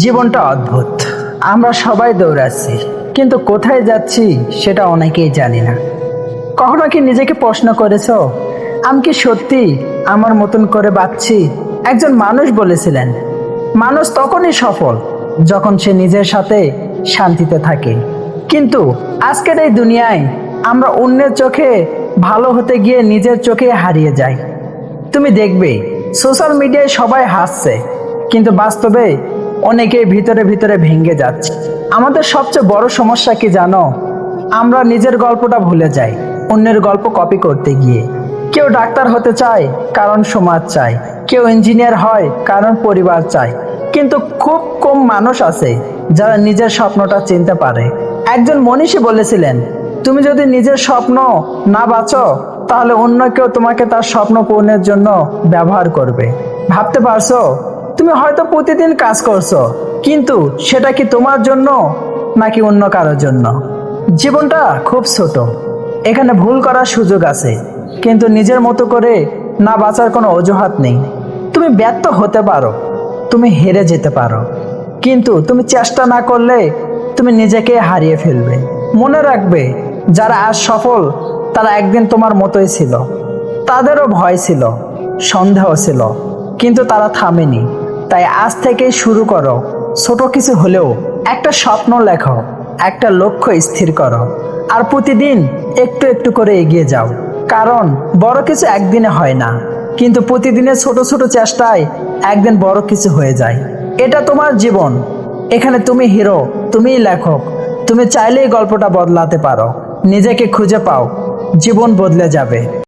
জীবনটা অদ্ভুত। আমরা সবাই দৌড়াচ্ছি, কিন্তু কোথায় যাচ্ছি সেটা অনেকেই জানি না। কখনো কি নিজেকে প্রশ্ন করেছো, আমি কি সত্যি আমার মতন করে বাঁচছি? একজন মানুষ বলেছিলেন, মানুষ তখনই সফল যখন সে নিজের সাথে শান্তিতে থাকে। কিন্তু আজকের এই দুনিয়ায় আমরা অন্যের চোখে ভালো হতে গিয়ে নিজের চোখে হারিয়ে যাই। তুমি দেখবে সোশ্যাল মিডিয়ায় সবাই হাসছে, কিন্তু বাস্তবে অনেকেই ভিতরে ভিতরে ভেঙে যাচ্ছে। আমাদের সবচেয়ে বড় সমস্যা কি জানো? আমরা নিজের গল্পটা ভুলে যাই অন্যের গল্প কপি করতে গিয়ে। কেউ ডাক্তার হতে চায় কারণ সমাজ চায়, কেউ ইঞ্জিনিয়ার হয় কারণ পরিবার চায়, কিন্তু খুব কম মানুষ আছে যারা নিজের স্বপ্নটা চিনতে পারে। একজন মনীষী বলেছিলেন, তুমি যদি নিজের স্বপ্ন না বাঁচো, তাহলে অন্য কেউ তোমাকে তার স্বপ্ন পূরণের জন্য ব্যবহার করবে। ভাবতে পারছো, তুমি হয়তো প্রতিদিন কাজ করছো, কিন্তু সেটা কি তোমার জন্য নাকি অন্য কারোর জন্য? জীবনটা খুব ছোট, এখানে ভুল করার সুযোগ আছে, কিন্তু নিজের মতো করে না বাঁচার কোনো অজুহাত নেই। তুমি ব্যর্থ হতে পারো, তুমি হেরে যেতে পারো, কিন্তু তুমি চেষ্টা না করলে তুমি নিজেকে হারিয়ে ফেলবে। মনে রাখবে, যারা আজ সফল তারা একদিন তোমার মতোই ছিল। তাদেরও ভয় ছিল, সন্দেহ ছিল, কিন্তু তারা থামেনি। তাই আজ থেকেই শুরু করো, ছোট কিছু হলেও একটা স্বপ্ন লেখো, একটা লক্ষ্য স্থির করো, আর প্রতিদিন একটু একটু করে এগিয়ে যাও। কারণ বড় কিছু একদিনে হয় না, কিন্তু প্রতিদিনের ছোট ছোট চেষ্টায় একদিন বড় কিছু হয়ে যায়। এটা তোমার জীবন, এখানে তুমি হিরো, তুমিই লেখক। তুমি চাইলেই গল্পটা বদলাতে পারো। নিজেকে খুঁজে পাও, জীবন বদলে যাবে।